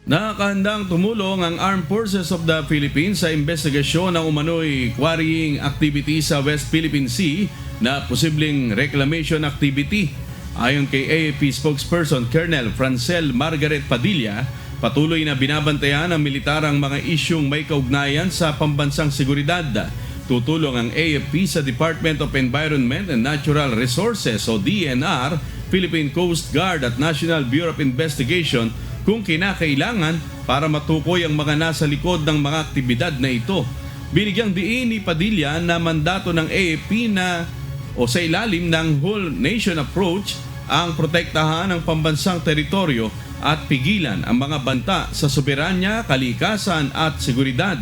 Nakakahandang tumulong ang Armed Forces of the Philippines sa investigasyon ng umano'y quarrying activity sa West Philippine Sea na posibleng reclamation activity. Ayon kay AFP spokesperson Colonel Francel Margaret Padilla, patuloy na binabantayan ng militar ang mga isyung may kaugnayan sa pambansang seguridad. Tutulong ang AFP sa Department of Environment and Natural Resources o DNR, Philippine Coast Guard at National Bureau of Investigation kung kinakailangan para matukoy ang mga nasa likod ng mga aktibidad na ito. Binigyang diin ni Padilla na mandato ng AFP na o sa ilalim ng whole nation approach ang protektahan ng pambansang teritoryo at pigilan ang mga banta sa soberanya, kalikasan at seguridad.